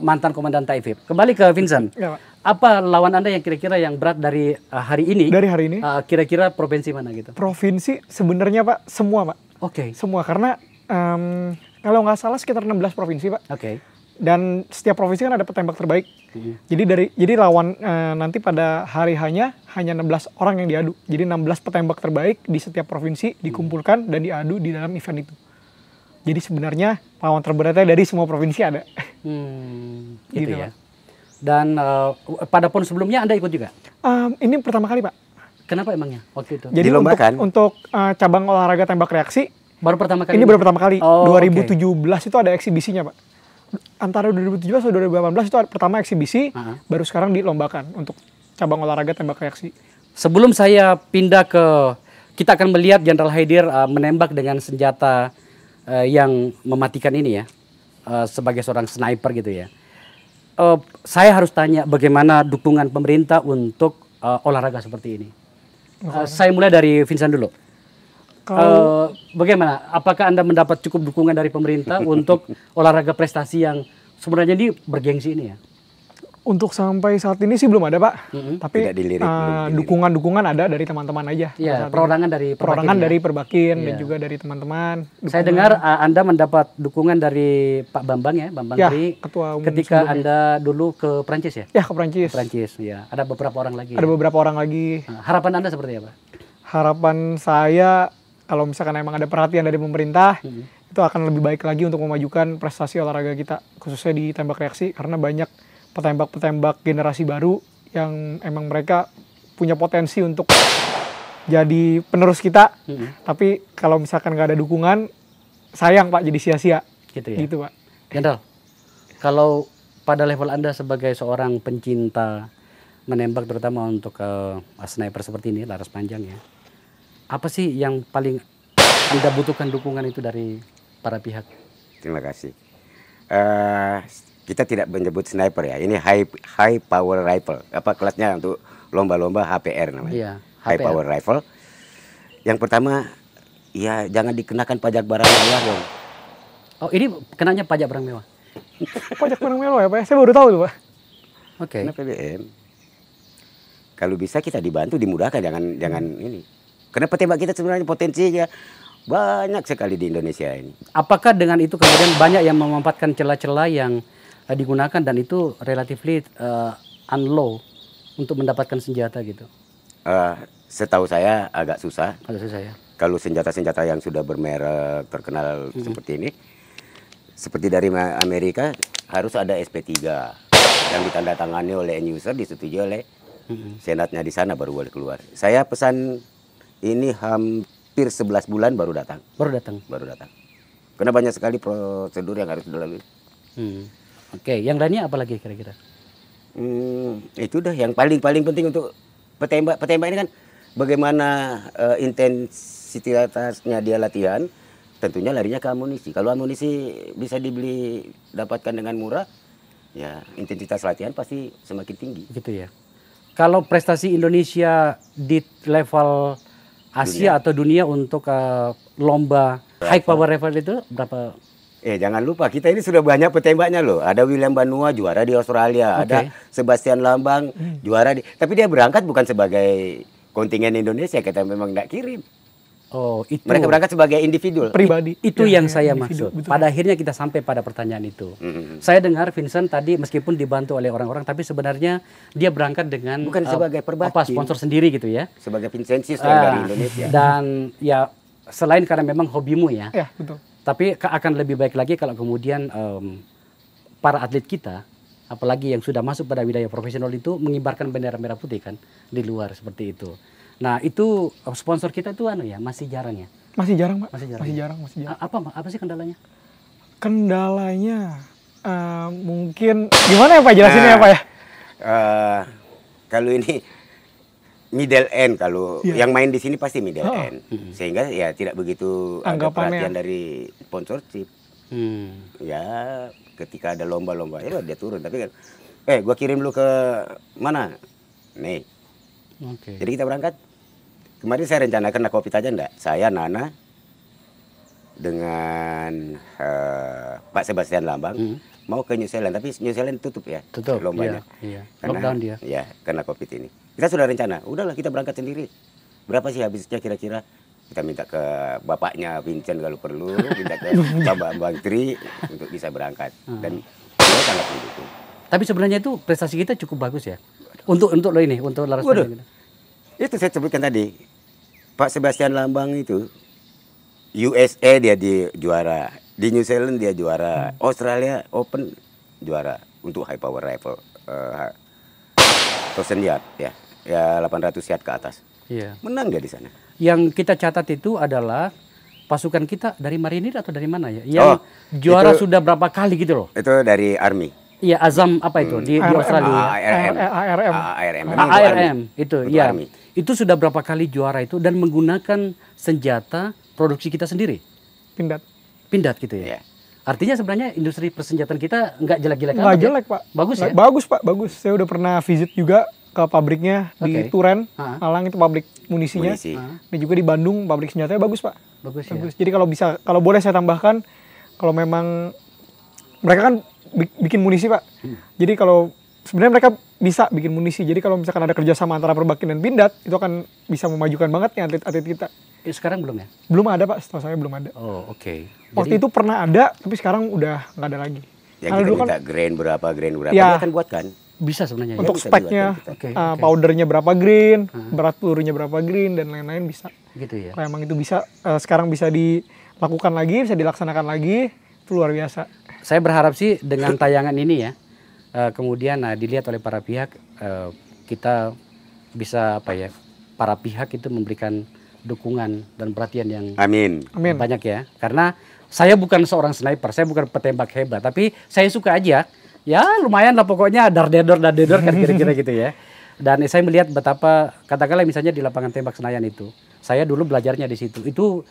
mantan komandan Taifib. Kembali ke Vincent. Ya, Pak. Apa lawan Anda yang kira-kira yang berat dari hari ini? Dari hari ini? Kira-kira provinsi mana gitu? Provinsi sebenarnya Pak, semua Pak. Oke. Semua, karena kalau nggak salah sekitar 16 provinsi Pak. Oke. Dan setiap provinsi kan ada petembak terbaik. Jadi lawan nanti pada hari hanya 16 orang yang diadu. Jadi 16 petembak terbaik di setiap provinsi dikumpulkan dan diadu di dalam event itu. Jadi sebenarnya lawan terberatnya dari semua provinsi ada. Gitu Gitu, ya. Pak. Dan pada PON sebelumnya Anda ikut juga? Ini pertama kali Pak. Kenapa emangnya waktu itu? Jadi Dilombakan? untuk cabang olahraga tembak reaksi, Baru pertama kali? ini baru pertama kali. Oh, 2017 itu ada eksibisinya Pak. Antara 2017 atau 2018 itu pertama eksibisi, baru sekarang dilombakan untuk cabang olahraga tembak reaksi. Sebelum saya pindah ke, kita akan melihat Jenderal Haidir menembak dengan senjata yang mematikan ini ya, sebagai seorang sniper gitu ya. Saya harus tanya bagaimana dukungan pemerintah untuk olahraga seperti ini. Saya mulai dari Vincent dulu. Bagaimana? Apakah Anda mendapat cukup dukungan dari pemerintah untuk olahraga prestasi yang sebenarnya ini bergengsi ini ya? Untuk sampai saat ini sih belum ada Pak. Tapi Tidak dilirik, belum dilirik. dukungan ada dari teman-teman aja. Iya, perorangan dari Perorangan Perbakin, dari ya? Perbakin dan Iya. juga dari teman-teman. Saya dengar Anda mendapat dukungan dari Pak Bambang ya, Bambang Ya, Tri, ketua umum ketika sebelumnya. Anda dulu ke Prancis ya? Ya, ke Prancis. Prancis, ya. Ada beberapa orang lagi. Ada ya? beberapa orang lagi. Harapan Anda seperti apa? Harapan saya kalau misalkan emang ada perhatian dari pemerintah, itu akan lebih baik lagi untuk memajukan prestasi olahraga kita, khususnya di tembak reaksi, karena banyak petembak-petembak generasi baru yang emang mereka punya potensi untuk jadi penerus kita. Tapi kalau misalkan nggak ada dukungan, sayang Pak, jadi sia-sia. Gitu ya. Gitu Pak. Jenderal, kalau pada level Anda sebagai seorang pencinta menembak terutama untuk sniper seperti ini, laras panjang ya, apa sih yang paling Anda butuhkan dukungan itu dari para pihak? Terima kasih. Kita tidak menyebut sniper ya. Ini high power rifle. Apa kelasnya untuk lomba-lomba HPR namanya. Iya, High HPR. power rifle. Yang pertama, ya jangan dikenakan pajak barang mewah dong. Oh, ini kenanya pajak barang mewah. Pajak barang mewah ya Pak? Saya baru tahu tuh Pak. Oke. Karena PBM. Kalau bisa kita dibantu, dimudahkan, jangan ini. Karena petembak kita sebenarnya potensinya banyak sekali di Indonesia ini. Apakah dengan itu kemudian banyak yang memanfaatkan celah-celah yang digunakan dan itu relatively unlow untuk mendapatkan senjata gitu? Setahu saya agak susah. Kalau saya. Kalau senjata-senjata yang sudah bermerek terkenal seperti ini, seperti dari Amerika harus ada SP3 yang ditandatangani oleh end user, disetujui oleh senatnya di sana baru boleh keluar. Saya pesan ini hampir 11 bulan baru datang. Baru datang. Baru datang. Karena banyak sekali prosedur yang harus dilalui. Oke, yang lainnya apa lagi kira-kira? Itu dah yang paling penting untuk petembak. Petembak ini kan bagaimana intensitasnya dia latihan, tentunya larinya ke amunisi. Kalau amunisi bisa dapatkan dengan murah, ya intensitas latihan pasti semakin tinggi. Gitu ya. Kalau prestasi Indonesia di level Asia atau dunia untuk lomba high power rifle itu berapa? Jangan lupa kita ini sudah banyak petembaknya loh. Ada William Banua juara di Australia, ada Sebastian Lambang juara di. Tapi dia berangkat bukan sebagai kontingen Indonesia, kita memang nggak kirim. Oh, itu. Mereka berangkat sebagai individu. Pribadi. Itu Ya, yang ya, saya individu, maksud. betul. Pada akhirnya kita sampai pada pertanyaan itu. Saya dengar Vincent tadi meskipun dibantu oleh orang-orang, tapi sebenarnya dia berangkat dengan Bukan sebagai Perbakin. sponsor sendiri gitu ya. Sebagai Vincenzius dari Indonesia. Dan ya selain karena memang hobimu ya, Ya, betul. tapi akan lebih baik lagi kalau kemudian para atlet kita, apalagi yang sudah masuk pada wilayah profesional itu mengibarkan bendera merah putih kan di luar seperti itu. Nah itu sponsor kita tuh masih jarang ya. Masih jarang Pak. Masih jarang. Masih jarang. Apa sih kendalanya? Kendalanya mungkin gimana ya Pak jelasinnya ya Pak ya? Kalau ini middle end, kalau Iya. yang main di sini pasti middle end, sehingga ya tidak begitu ada Anggapannya. perhatian dari sponsorship. Ya ketika ada lomba-lomba ya dia turun, tapi kan gua kirim lu ke mana nih. Oke. Jadi kita berangkat kemarin saya rencanakan kena COVID aja enggak. Saya Nana dengan Pak Sebastian Lambang mau ke New Zealand, tapi New Zealand tutup ya. Tutup. Lombanya. Iya. Karena, Lockdown dia. Ya, karena COVID ini. Kita sudah rencana, udahlah kita berangkat sendiri. Berapa sih habisnya kira-kira? Kita minta ke bapaknya Vincent kalau perlu, minta ke Bang Tri untuk bisa berangkat. Dan dia sangat mendukung. Tapi sebenarnya itu prestasi kita cukup bagus ya. Untuk lo ini, untuk Laras Waduh. Panjang. Itu saya sebutkan tadi. Pak Sebastian Lambang itu USA dia di juara, di New Zealand dia juara, Australia Open juara untuk high power rifle, 1000 yard ya 800 yard ke atas. Iya. Menang dia di sana. Yang kita catat itu adalah pasukan kita dari marinir atau dari mana ya? Yang juara itu, sudah berapa kali gitu loh? Itu dari Army. Iya, Azam apa itu di Australia? ARM. ARM itu, Untuk ya. Army. Itu sudah berapa kali juara itu dan menggunakan senjata produksi kita sendiri. Pindad gitu ya. Iya. Artinya sebenarnya industri persenjataan kita nggak jelek-jelek amat. Nggak jelek, Pak. Bagus ya? Bagus, Pak. Bagus. Saya udah pernah visit juga ke pabriknya di Turen, Malang, itu pabrik munisinya. Dan juga di Bandung pabrik senjatanya bagus, Pak. Bagus. Jadi kalau boleh saya tambahkan, kalau memang mereka kan bikin munisi, Pak. Jadi kalau sebenarnya mereka bisa bikin munisi. Jadi kalau misalkan ada kerjasama antara Perbakin dan Pindad, itu akan bisa memajukan banget nih atlet-atlet kita. Sekarang belum ya? Belum ada, Pak. Setahu saya belum ada. Oh, oke. Waktu itu pernah ada, tapi sekarang udah nggak ada lagi. Yang kita minta grain berapa, Ya, dia akan buatkan. Bisa sebenarnya. Untuk bisa speknya, powdernya berapa grain, berat pelurunya berapa grain, dan lain-lain bisa. Gitu ya. Kalau emang itu bisa, sekarang bisa dilakukan lagi, bisa dilaksanakan lagi, itu luar biasa. Saya berharap sih dengan tayangan ini ya, kemudian dilihat oleh para pihak, kita bisa para pihak itu memberikan dukungan dan perhatian yang Amin. banyak ya. Karena saya bukan seorang sniper, saya bukan petembak hebat, tapi saya suka aja. Ya lumayan lah pokoknya dar-dedor kan kira-kira gitu ya. Dan saya melihat betapa, katakanlah misalnya di lapangan tembak Senayan itu, saya dulu belajarnya di situ. Itu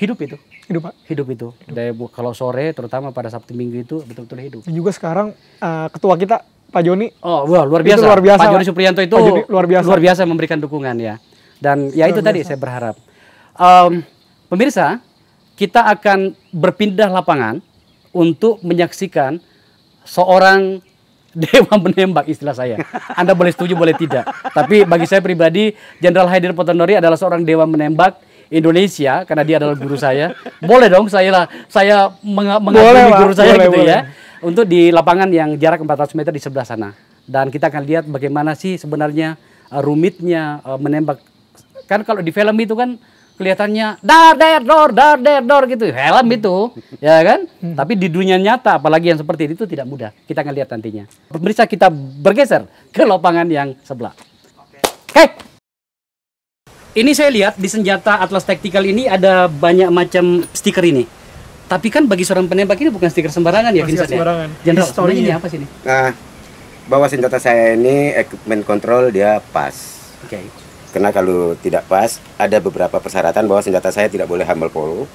hidup itu. Hidup, Pak. Hidup itu. Dari kalau sore, terutama pada Sabtu Minggu itu betul-betul hidup. Dan juga sekarang ketua kita, Pak Joni. Oh, wah, luar biasa. Itu luar biasa. Pak Joni Supriyanto itu luar biasa memberikan dukungan ya. Dan ya itu tadi saya berharap. Pemirsa, kita akan berpindah lapangan untuk menyaksikan seorang dewa menembak, istilah saya. Anda boleh setuju, boleh tidak. Tapi bagi saya pribadi, Jenderal Haidir Potonori adalah seorang dewa menembak Indonesia, karena dia adalah guru saya. Boleh dong saya mengagumi guru saya gitu ya. Untuk di lapangan yang jarak 400 meter di sebelah sana. Dan kita akan lihat bagaimana sih sebenarnya rumitnya menembak. Kan kalau di film itu kan kelihatannya dar der dor gitu, helm itu, ya kan? Tapi di dunia nyata, apalagi yang seperti itu tidak mudah. Kita akan lihat nantinya. Pemirsa, kita bergeser ke lapangan yang sebelah. Oke. Ini saya lihat di senjata Atlas Tactical ini ada banyak macam stiker ini. Tapi kan bagi seorang penembak ini bukan stiker sembarangan ya, Vincent ya? Jenderal, sebenarnya ini apa sih ini? Nah, bahwa senjata saya ini equipment control dia pas. Oke. Karena kalau tidak pas, ada beberapa persyaratan bahwa senjata saya tidak boleh humble follow.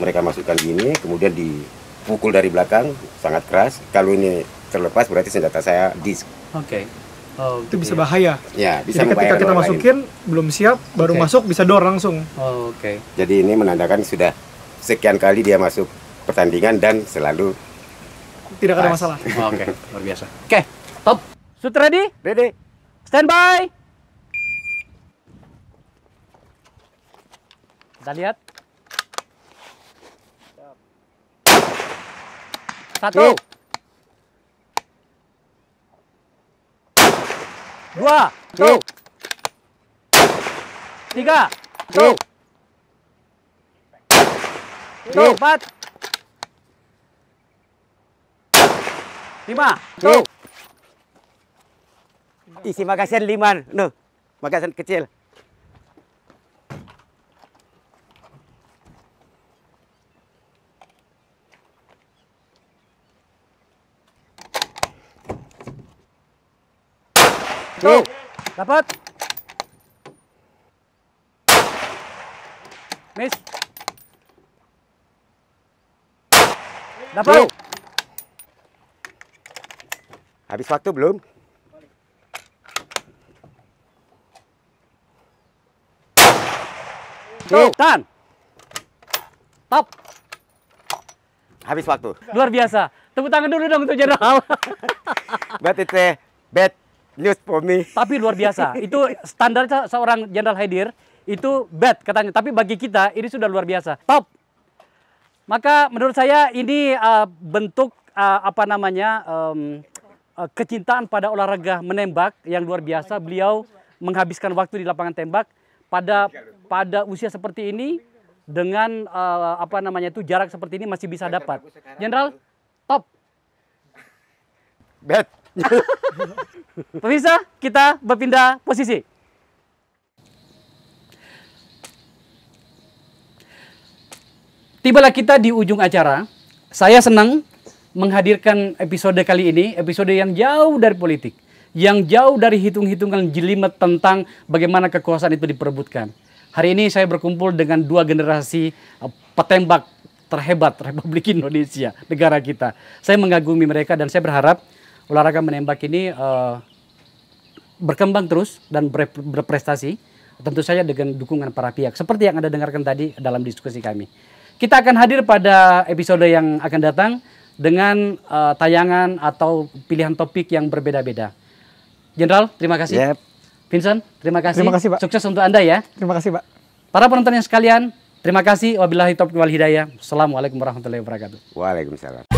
Mereka masukkan gini, kemudian dipukul dari belakang, sangat keras. Kalau ini terlepas, berarti senjata saya disk. Oke. Oh, itu bisa bahaya. Ya, bisa jadi ketika kita masukin, belum siap, baru masuk, bisa door langsung. Oh, oke. Jadi ini menandakan sudah sekian kali dia masuk pertandingan dan selalu tidak ada masalah. Oh, oke, luar biasa. Oke, top. Shoot ready? Ready. Stand by. Kita lihat. Satu. Dua. Tiga. Empat. Lima. Isi magasin 5, no, magasin kecil. Tuh, dapat. Miss. Dapat. Habis waktu belum? Hit. Tahan. Top. Habis waktu. Luar biasa. Tepuk tangan dulu dong untuk Jenderal. But it's a bad news for me. Tapi luar biasa. Itu standar seorang Jenderal Haidir itu bad katanya. Tapi bagi kita ini sudah luar biasa. Top. Maka menurut saya ini bentuk kecintaan pada olahraga menembak yang luar biasa. Beliau menghabiskan waktu di lapangan tembak pada usia seperti ini dengan jarak seperti ini masih bisa dapat. Jenderal, top. Bad. Pemirsa, kita berpindah posisi. Tibalah kita di ujung acara. Saya senang menghadirkan episode kali ini, episode yang jauh dari politik, yang jauh dari hitung-hitungan jelimet tentang bagaimana kekuasaan itu diperebutkan. Hari ini saya berkumpul dengan dua generasi petembak terhebat Republik Indonesia, negara kita. Saya mengagumi mereka dan saya berharap olahraga menembak ini berkembang terus dan berprestasi, tentu saja dengan dukungan para pihak. Seperti yang Anda dengarkan tadi dalam diskusi kami. Kita akan hadir pada episode yang akan datang dengan tayangan atau pilihan topik yang berbeda-beda. Jenderal, terima kasih. Yep. Vincent, terima kasih. Terima kasih, Pak. Sukses untuk Anda ya. Terima kasih, Pak. Para penonton yang sekalian, terima kasih. Wabillahi taufiq wal hidayah. Assalamualaikum warahmatullahi wabarakatuh. Waalaikumsalam.